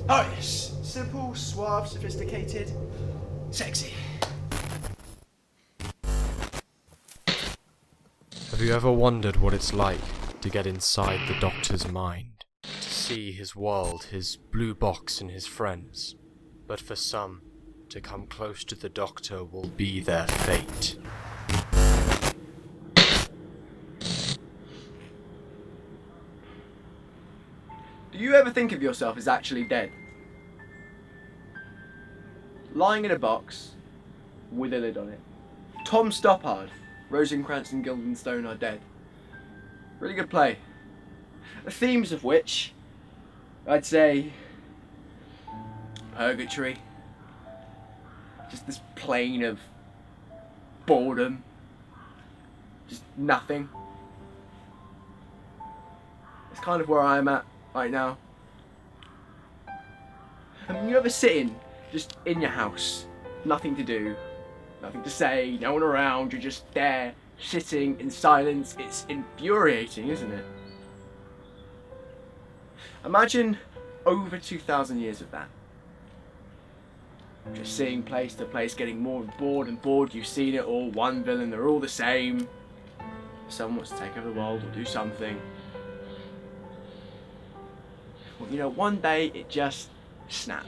Oh yes, simple, suave, sophisticated, sexy. Have you ever wondered what it's like to get inside the Doctor's mind? To see his world, his blue box and his friends. But for some, to come close to the Doctor will be their fate. Do you ever think of yourself as actually dead? Lying in a box with a lid on it. Tom Stoppard, Rosencrantz and Guildenstern are dead. Really good play. The themes of which, I'd say, purgatory. Just this plane of boredom. Just nothing. It's kind of where I'm at right now. I mean, you ever sitting just in your house, nothing to do, nothing to say, no one around, you're just there, sitting in silence. It's infuriating, isn't it? Imagine over 2,000 years of that. Just seeing place to place, getting more bored and bored. You've seen it all, one villain, they're all the same. Someone wants to take over the world or do something. Well, you know, one day it just snapped.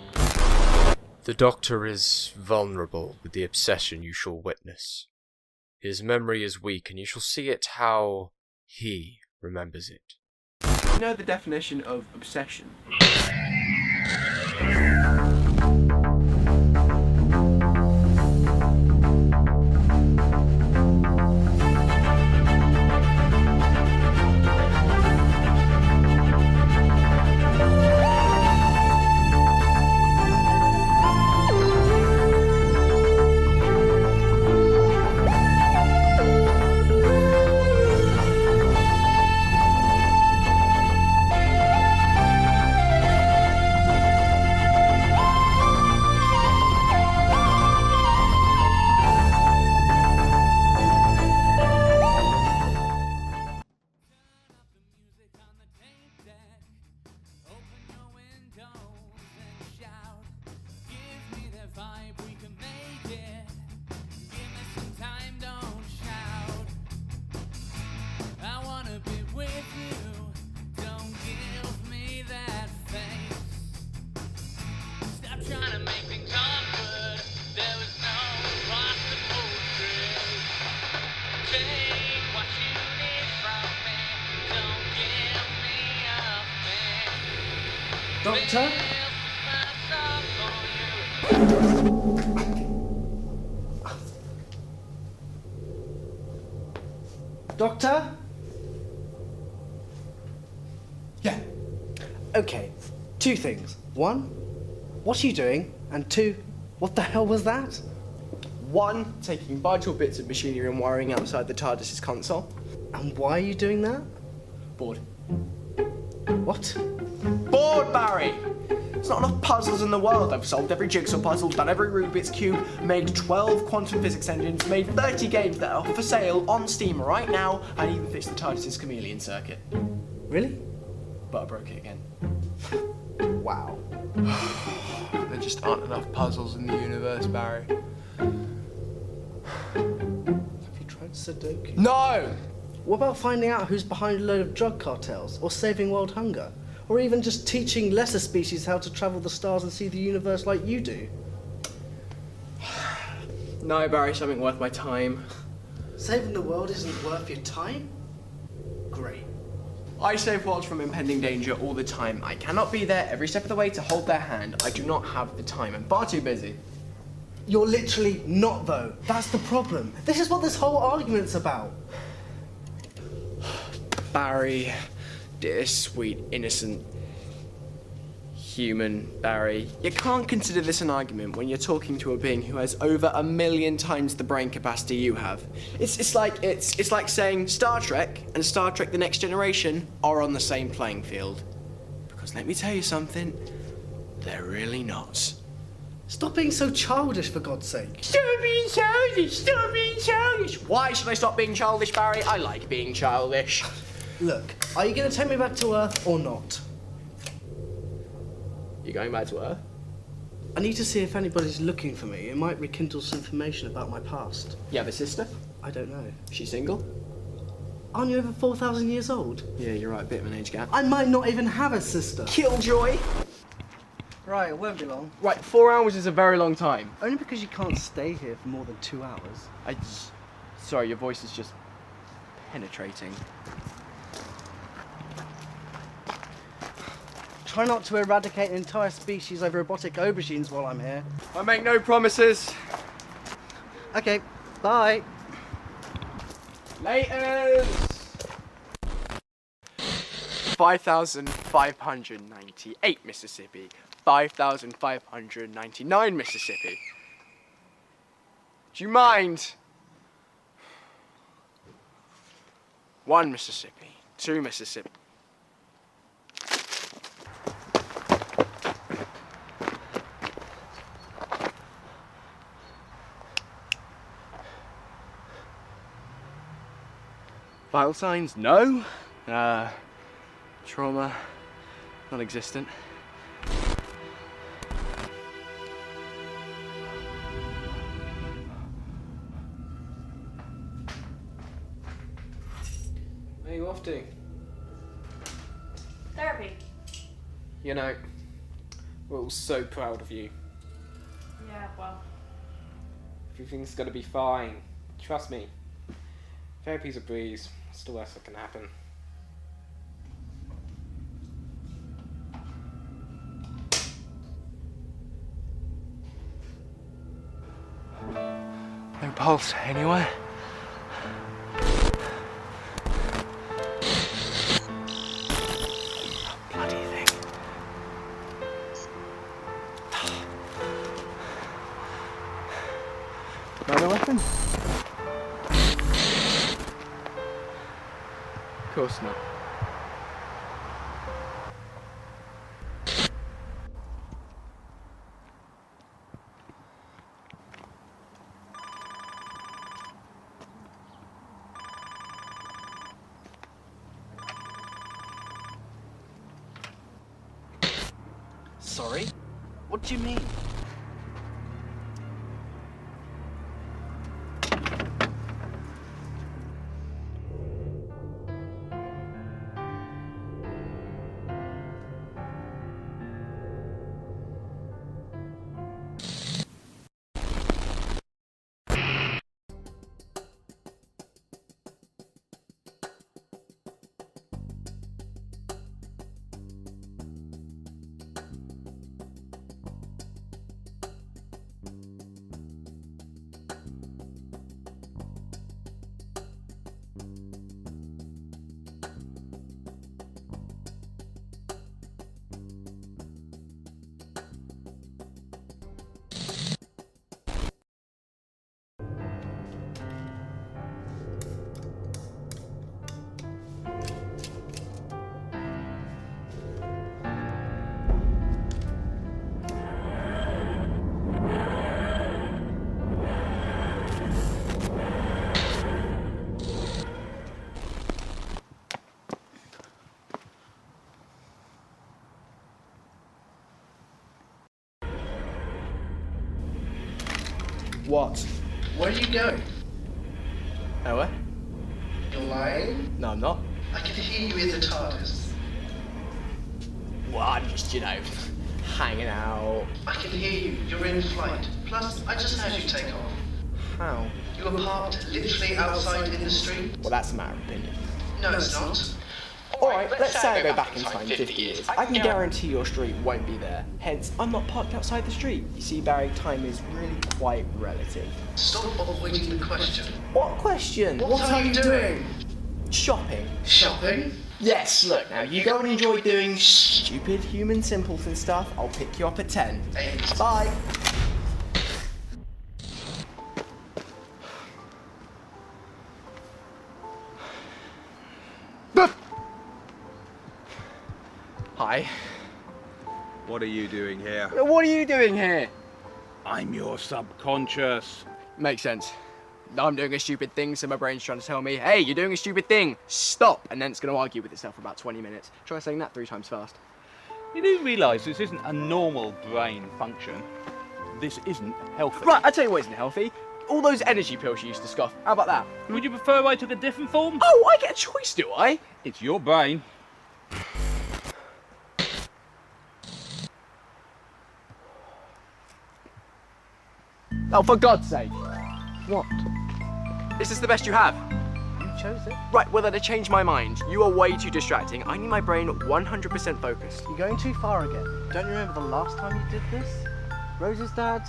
The Doctor is vulnerable with the obsession you shall witness. His memory is weak, and you shall see it how he remembers it. You know the definition of obsession? Doctor? Doctor? Yeah. Okay, two things. One, what are you doing? And two, what the hell was that? One, taking vital bits of machinery and wiring outside the Tardis's console. And why are you doing that? Bored. What? Bored, Barry! There's not enough puzzles in the world. I've solved every jigsaw puzzle, done every Rubik's Cube, made 12 quantum physics engines, made 30 games that are for sale on Steam right now, and even fixed the Tardis's chameleon circuit. Really? But I broke it again. Wow. There just aren't enough puzzles in the universe, Barry. Have you tried Sudoku? No! What about finding out who's behind a load of drug cartels, or saving world hunger? Or even just teaching lesser species how to travel the stars and see the universe like you do? No, Barry, something worth my time. Saving the world isn't worth your time? Great. I save worlds from impending danger all the time. I cannot be there every step of the way to hold their hand. I do not have the time. I'm far too busy. You're literally not, though. That's the problem. This is what this whole argument's about. Barry, dear, sweet, innocent human Barry, you can't consider this an argument when you're talking to a being who has over 1 million times the brain capacity you have. It's like saying Star Trek and Star Trek: The Next Generation are on the same playing field. Because let me tell you something, they're really not. Stop being so childish, for God's sake. Stop being childish! Stop being childish! Why should I stop being childish, Barry? I like being childish. Look, are you going to take me back to Earth or not? You going back to Earth? I need to see if anybody's looking for me. It might rekindle some information about my past. You have a sister? I don't know. She's single? Aren't you over 4,000 years old? Yeah, you're right, bit of an age gap. I might not even have a sister. Killjoy! Right, it won't be long. Right, 4 hours is a very long time. Only because you can't stay here for more than 2 hours. Sorry, your voice is just penetrating. Try not to eradicate an entire species of robotic aubergines while I'm here. I make no promises. Okay, bye. Laters! 5,598 Mississippi. 5,599 Mississippi. Do you mind? 1 Mississippi. 2 Mississippi. Vital signs? No. Trauma? Non-existent. Where are you off to? Therapy. You know, we're all so proud of you. Yeah, well. Everything's gonna be fine. Trust me. Therapy's a breeze. It's the worst that can happen. No pulse anywhere. Bloody thing. Another weapon? Of course not. Sorry? What do you mean? What? Where are you going? Nowhere? You're lying? No, I'm not. I can hear you in the Tardis. Well, I'm just, hanging out. I can hear you. You're in flight. Plus, I just heard you take off. How? You were parked literally outside in the street. Well, that's a matter of opinion. No, it's not. Alright, let's say I go back in time 50 years. I can guarantee your street won't be there. Hence, I'm not parked outside the street. You see, Barry, time is really quite relative. Stop avoiding the question. What question? What are you doing? Shopping. Shopping? Yes, look, now you go and enjoy doing stupid human simpleton stuff. I'll pick you up at 10. 8. Bye. Hi. What are you doing here? What are you doing here? I'm your subconscious. Makes sense. I'm doing a stupid thing, so my brain's trying to tell me, hey, you're doing a stupid thing, stop! And then it's going to argue with itself for about 20 minutes. Try saying that 3 times fast. You do realise this isn't a normal brain function. This isn't healthy. Right, I tell you what isn't healthy. All those energy pills you used to scoff. How about that? Would you prefer I took a different form? Oh, I get a choice, do I? It's your brain. Oh, for God's sake. What? Is this the best you have? You chose it. Right, well then I changed my mind. You are way too distracting. I need my brain 100% focused. You're going too far again. Don't you remember the last time you did this? Rose's dad,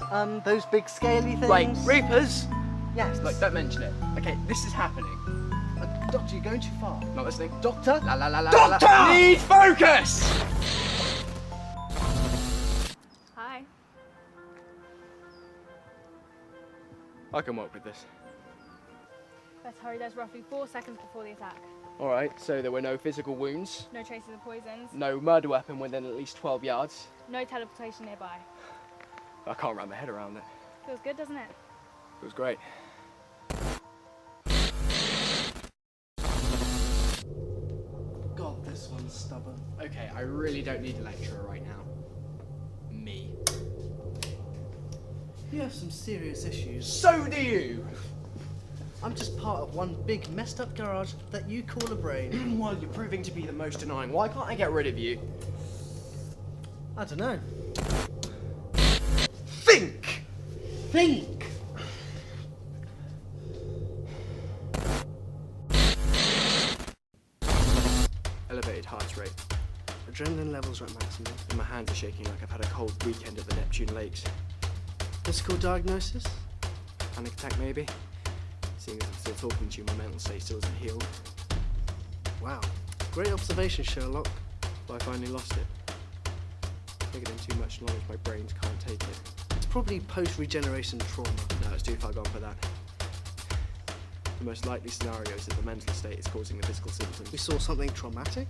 those big scaly things? Right, Reapers? Yes. Look, don't mention it. Okay, this is happening. Doctor, you're going too far. Not listening. Doctor? La la la la Doctor! la, la. Need focus! Hi. I can work with this. Let's hurry. There's roughly 4 seconds before the attack. Alright, so there were no physical wounds, No traces of poisons. no murder weapon within at least 12 yards. No teleportation nearby. I can't wrap my head around it. Feels good, doesn't it? It was great. God, this one's stubborn. Okay, I really don't need a lecturer right now. Me. You have some serious issues. So do you! I'm just part of one big messed up garage that you call a brain. Well, you're proving to be the most annoying. Why can't I get rid of you? I don't know. Think! Think! Elevated heart rate. Adrenaline levels are at maximum. And my hands are shaking like I've had a cold weekend at the Neptune Lakes. Physical diagnosis? Panic attack, maybe? Seeing as I'm still talking to you, my mental state still isn't healed. Wow. Great observation, Sherlock. But I finally lost it. Taking in too much knowledge, my brains can't take it. It's probably post-regeneration trauma. No, it's too far gone for that. The most likely scenario is that the mental state is causing the physical symptoms. We saw something traumatic?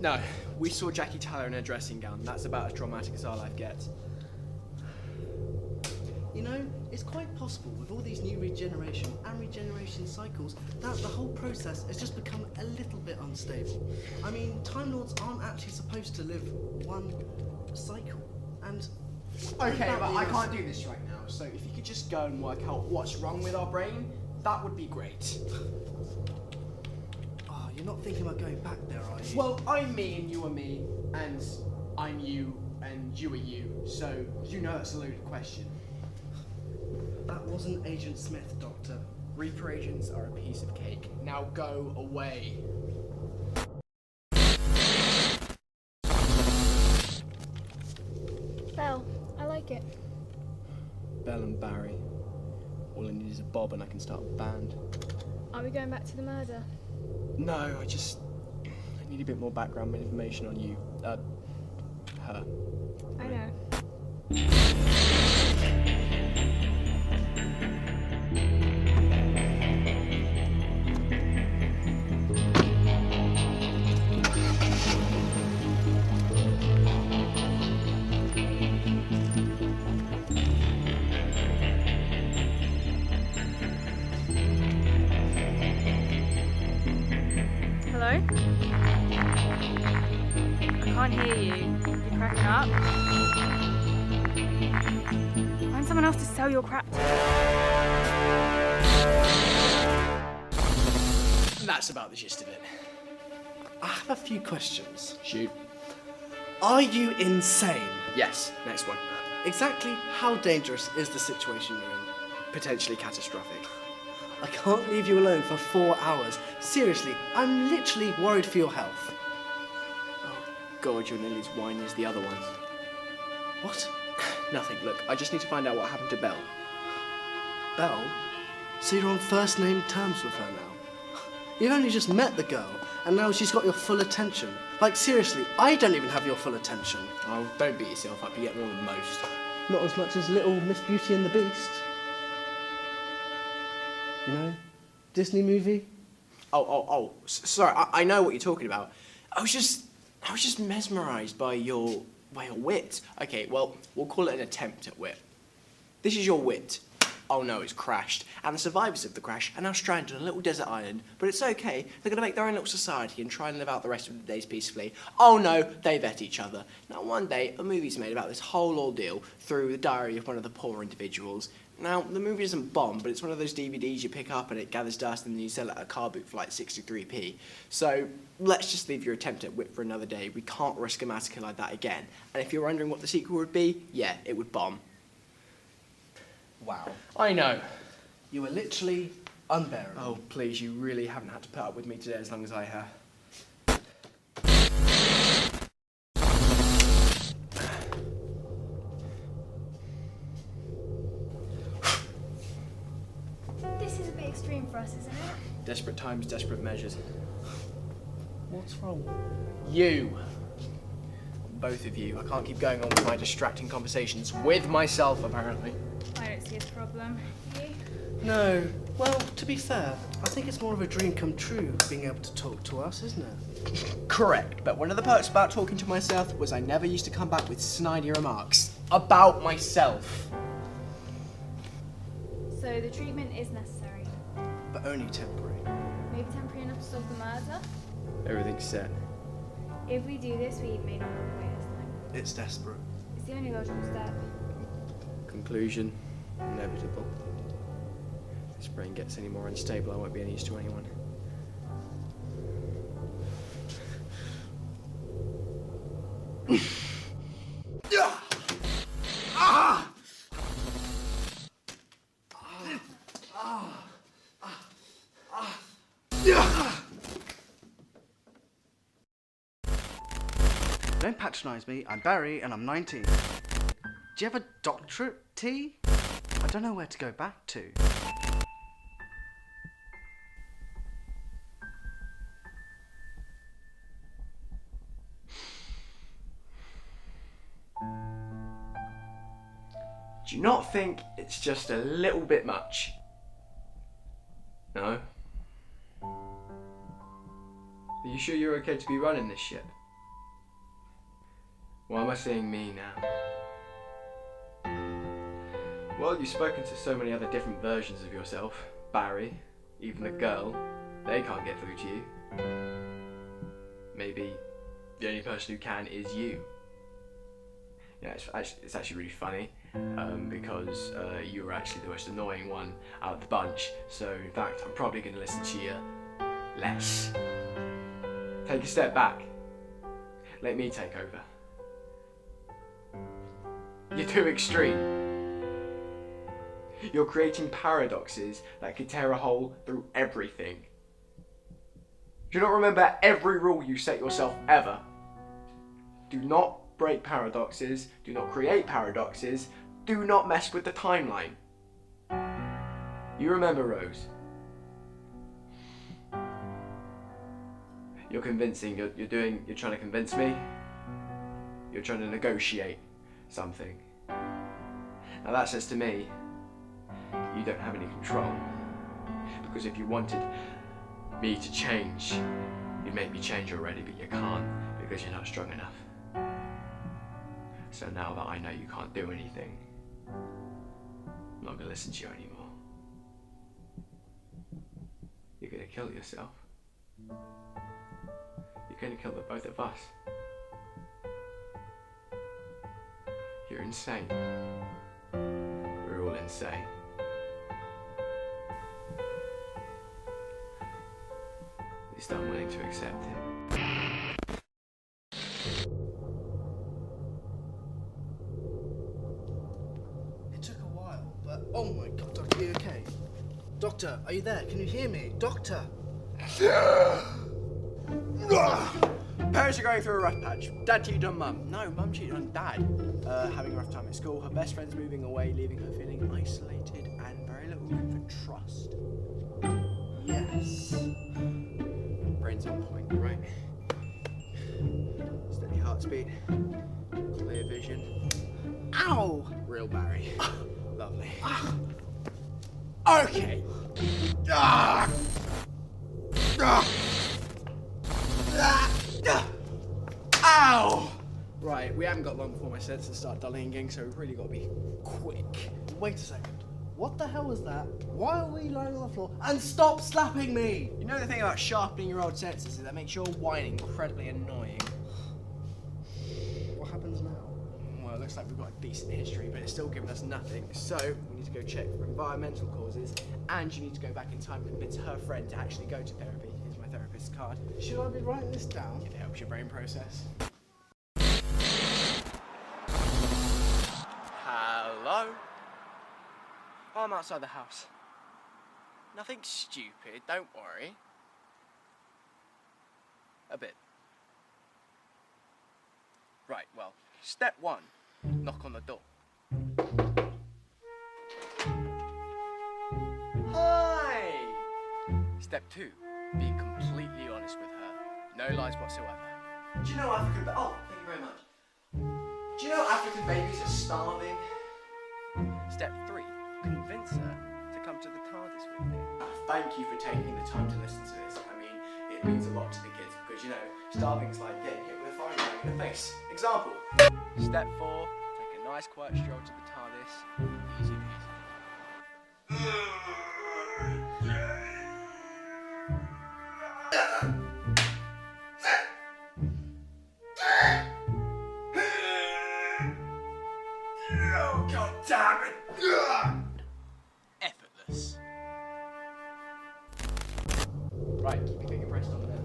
No, we saw Jackie Tyler in her dressing gown. That's about as traumatic as our life gets. You know, it's quite possible with all these new regeneration and regeneration cycles that the whole process has just become a little bit unstable. I mean, Time Lords aren't actually supposed to live one cycle. And Okay, but I can't do this right now, so if you could just go and work out what's wrong with our brain, that would be great. Oh, you're not thinking about going back there, are you? Well, I'm me and you are me, and I'm you and you are you, so you know that's a loaded question. That wasn't Agent Smith, Doctor. Reaper agents are a piece of cake. Now go away. Belle, I like it. Belle and Barry. All I need is a bob and I can start a band. Are we going back to the murder? No, I need a bit more background information on you. Her. I know. Hello? I can't hear you. You're cracking up. Find someone else to sell your crap to. That's about the gist of it. I have a few questions. Shoot. Are you insane? Yes, next one. Exactly how dangerous is the situation you're in? Potentially catastrophic. I can't leave you alone for 4 hours. Seriously, I'm literally worried for your health. Oh, God, you're nearly as whiny as the other ones. What? Nothing. Look, I just need to find out what happened to Belle. Belle? So you're on first name terms with her now? You've only just met the girl, and now she's got your full attention. Like, seriously, I don't even have your full attention. Oh, don't beat yourself up. You get more than most. Not as much as little Miss Beauty and the Beast. You know? Disney movie? Sorry, I know what you're talking about. I was just mesmerised by your wit. Okay, well, we'll call it an attempt at wit. This is your wit. oh no, it's crashed. And the survivors of the crash are now stranded on a little desert island. But it's okay, they're going to make their own little society and try and live out the rest of the days peacefully. Oh no, they vet each other. Now one day, a movie's made about this whole ordeal through the diary of one of the poor individuals. Now, the movie isn't bombed, but it's one of those DVDs you pick up and it gathers dust and then you sell it at a car boot for like 63p. So, let's just leave your attempt at wit for another day. We can't risk a massacre like that again. And if you're wondering what the sequel would be, yeah, it would bomb. Wow. I know. You were literally unbearable. Oh, please, you really haven't had to put up with me today as long as I have. This is a bit extreme for us, isn't it? Desperate times, desperate measures. What's wrong? You. Both of you. I can't keep going on with my distracting conversations with myself, apparently. I don't see a problem. You? No. Well, to be fair, I think it's more of a dream come true being able to talk to us, isn't it? Correct, but one of the perks about talking to myself was I never used to come back with snidey remarks about myself. So the treatment is necessary. But only temporary. Maybe temporary enough to stop the murder? Everything's set. If we do this, we may not walk away this time. It's desperate. It's the only logical step. Conclusion, inevitable. If this brain gets any more unstable, I won't be any use to anyone. Don't patronise me. I'm Barry and I'm 19. Do you have a doctorate, T? I don't know where to go back to. Do you not think it's just a little bit much? No? Are you sure you're okay to be running this ship? Why am I saying me now? Well, you've spoken to so many other different versions of yourself. Barry, even the girl, they can't get through to you. Maybe the only person who can is you. Yeah, it's actually really funny because you were actually the most annoying one out of the bunch. So in fact, I'm probably going to listen to you less. Take a step back. Let me take over. You're too extreme. You're creating paradoxes that could tear a hole through everything. Do you not remember every rule you set yourself ever? Do not break paradoxes, do not create paradoxes, do not mess with the timeline. You remember, Rose? You're convincing, you're trying to convince me. You're trying to negotiate something. Now that says to me, you don't have any control. Because if you wanted me to change, you'd make me change already, but you can't because you're not strong enough. So now that I know you can't do anything, I'm not gonna listen to you anymore. You're gonna kill yourself. You're gonna kill the both of us. You're insane. We're all insane. At least I'm willing to accept it. It took a while, but oh my god, Doctor, are you okay? Doctor, are you there? Can you hear me? Doctor! Parents are going through a rough patch. Dad cheated on Mum. No, Mum cheated on Dad. Having a rough time at school. Her best friend's moving away, leaving her feeling isolated and very little room for trust. Yes. Brain's on point, right? Steady heartbeat. Clear vision. Ow! Real Barry. Lovely. Okay. Ah! Ah! Ow! Right, we haven't got long before my senses start dulling again, so we've really got to be quick. Wait a second. What the hell was that? Why are we lying on the floor? And stop slapping me! You know the thing about sharpening your old senses is that makes your whining incredibly annoying. What happens now? Well, it looks like we've got a decent history, but it's still giving us nothing. So, we need to go check for environmental causes, and you need to go back in time and convince her friend to actually go to therapy. Here's my therapist's card. Should I be writing this down? If it helps your brain process. Hello? I'm outside the house. Nothing stupid, don't worry. A bit. Right, well, step 1, knock on the door. Hi! Step 2, be completely honest with her. No lies whatsoever. Do you know African oh, thank you very much. Do you know African babies are starving? Step 3, convince her to come to the Tardis with me. Thank you for taking the time to listen to this. I mean, it means a lot to the kids because, you know, starving's like getting hit with a frying pan in the face. Example. Step 4, take a nice quiet stroll to the Tardis. Easy peasy. Oh, God damn it! Effortless. Right, keep your finger pressed on the pen.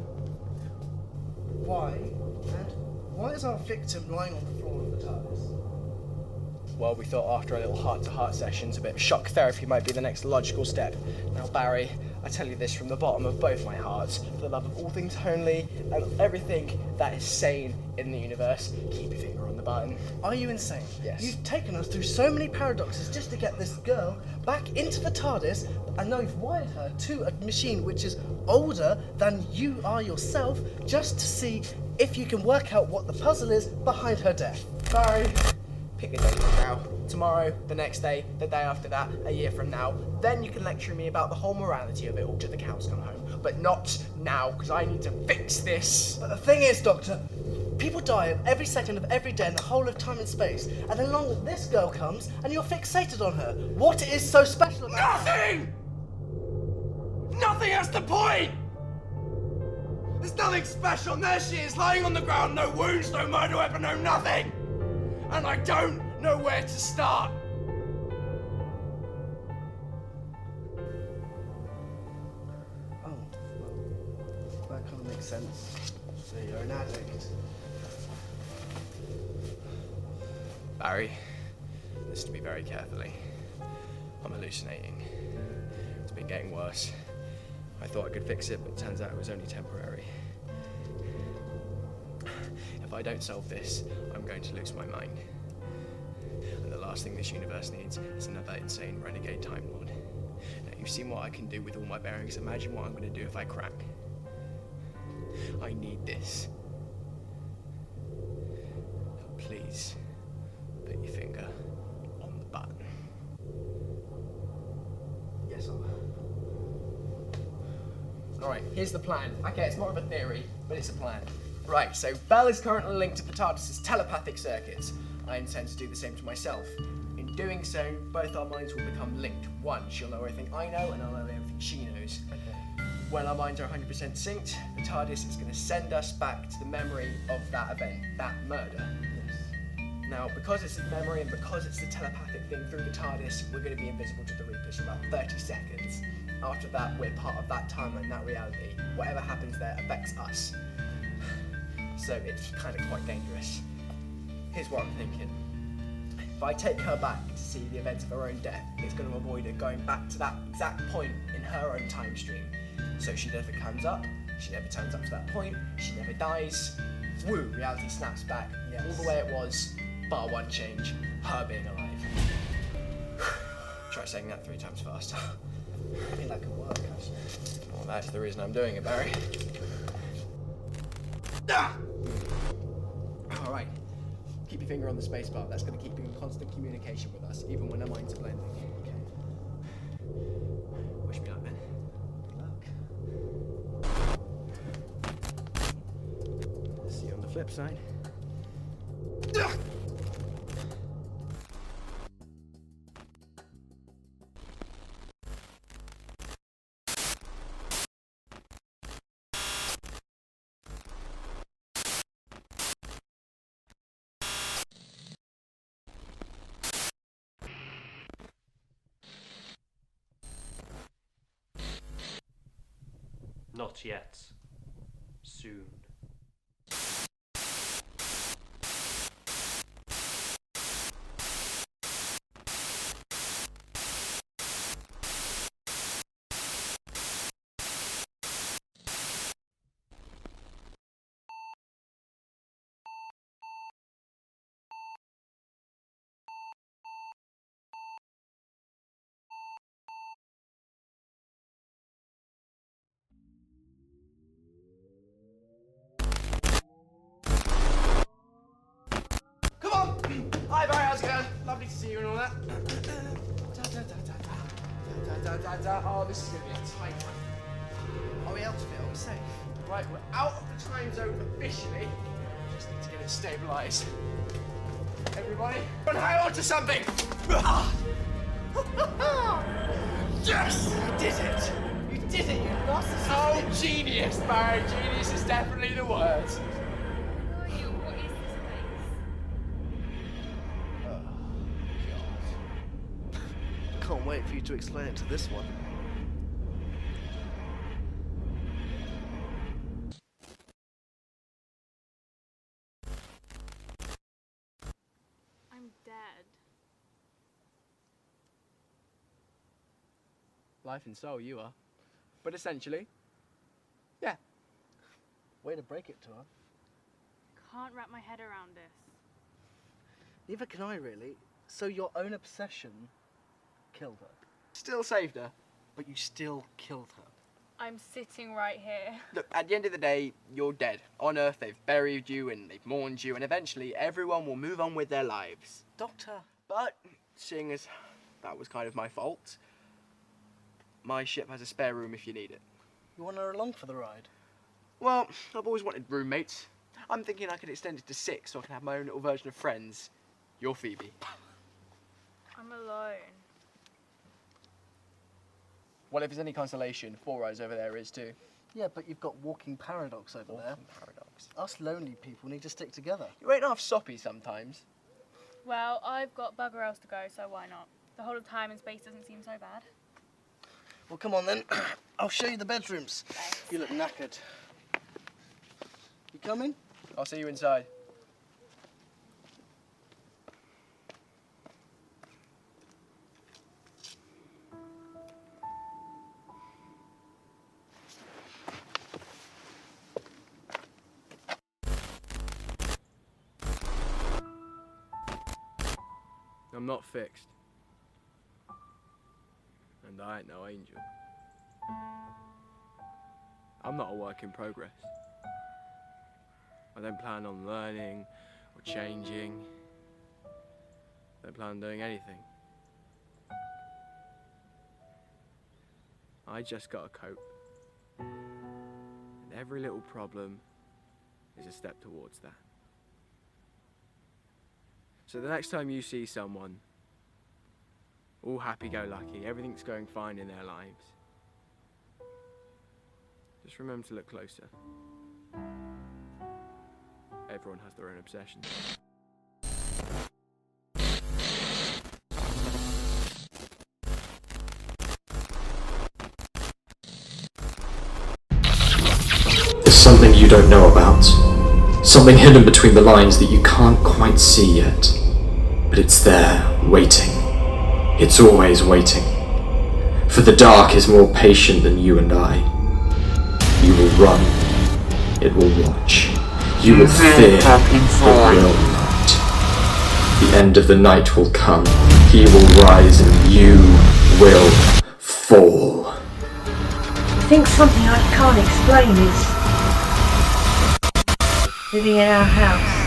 Why? And why is our victim lying on the floor of the TARDIS? Well, we thought after a little heart-to-heart sessions, a bit of shock therapy might be the next logical step. Now, Barry, I tell you this from the bottom of both my hearts, for the love of all things holy and everything that is sane in the universe, keep your finger on the button. Are you insane? Yes. You've taken us through so many paradoxes just to get this girl back into the TARDIS, and now you've wired her to a machine which is older than you are yourself, just to see if you can work out what the puzzle is behind her death. Barry, pick a date now. Tomorrow, the next day, the day after that, a year from now. Then you can lecture me about the whole morality of it all till the cows come home. But not now, because I need to fix this. But the thing is, Doctor, people die every second of every day in the whole of time and space, and then along this girl comes, and you're fixated on her. What is so special about Nothing! Nothing, that's the point! There's nothing special, and there she is, lying on the ground, no wounds, no murder weapon, no nothing! And I don't know where to start. Oh, well, that kind of makes sense. So you're an addict. Barry, listen to me very carefully. I'm hallucinating. It's been getting worse. I thought I could fix it, but it turns out it was only temporary. If I don't solve this, I'm going to lose my mind. And the last thing this universe needs is another insane renegade Time Lord. Now, you've seen what I can do with all my bearings. Imagine what I'm going to do if I crack. I need this. Now, please, put your finger on the button. Yes, I'll help. Alright, here's the plan. Okay, it's more of a theory, but it's a plan. Right, so Belle is currently linked to Tardis' telepathic circuits. I intend to do the same to myself. In doing so, both our minds will become linked. One, she'll know everything I know, and I'll know everything she knows. Okay. When our minds are 100% synced, the TARDIS is going to send us back to the memory of that event, that murder. Yes. Now, because it's a memory and because it's the telepathic thing through the TARDIS, we're going to be invisible to the Reapers for about 30 seconds. After that, we're part of that timeline, that reality. Whatever happens there affects us. So it's kind of quite dangerous. Here's what I'm thinking. If I take her back to see the events of her own death, it's going to avoid her going back to that exact point in her own time stream. So she never comes up, she never turns up to that point, she never dies. Woo, reality snaps back. Yes. All the way it was, bar one change, her being alive. Try saying that 3 times faster. I think that could work, actually. Well, that's the reason I'm doing it, Barry. Alright. Keep your finger on the space bar. That's going to keep you in constant communication with us, even when our minds are blending. Okay. Wish me luck, man. Good luck. See you on the flip side. Not yet. Soon. Come on! Hi Barry, how's it going? Lovely to see you and all that. Oh, this is going to be a tight one. Are we out of it? Are we safe? Right, we're out of the time zone officially. Just need to get it stabilised. Everybody, run high onto something! Yes! You did it! You did it, you narcissist! Oh, genius, Barry. Genius is definitely the word. Who are you? What is this place? Can't wait for you to explain it to this one. I'm dead. Life and soul, you are. But essentially, yeah. Way to break it to her. Can't wrap my head around this. Neither can I really. So your own obsession killed her. Still saved her. But you still killed her. I'm sitting right here. Look, at the end of the day, you're dead. On Earth, they've buried you and they've mourned you, and eventually everyone will move on with their lives. Doctor. But, seeing as that was kind of my fault, my ship has a spare room if you need it. You want her along for the ride? Well, I've always wanted roommates. I'm thinking I could extend it to 6 so I can have my own little version of friends. You're Phoebe. I'm alone. Well, if there's any consolation, Four Eyes over there is too. Yeah, but you've got walking paradox over there. Paradox. Us lonely people need to stick together. You ain't half soppy sometimes. Well, I've got bugger else to go, so why not? The whole of time and space doesn't seem so bad. Well, come on then. I'll show you the bedrooms. Thanks. You look knackered. You coming? I'll see you inside. I'm not fixed. And I ain't no angel. I'm not a work in progress. I don't plan on learning or changing. I don't plan on doing anything. I just gotta cope. And every little problem is a step towards that. So the next time you see someone all happy-go-lucky, everything's going fine in their lives, just remember to look closer. Everyone has their own obsessions. There's something you don't know about. Something hidden between the lines that you can't quite see yet. But it's there, waiting. It's always waiting. For the dark is more patient than you and I. You will run. It will watch. You will fear, but will not. The end of the night will come. He will rise and you will fall. I think something I can't explain is living in our house.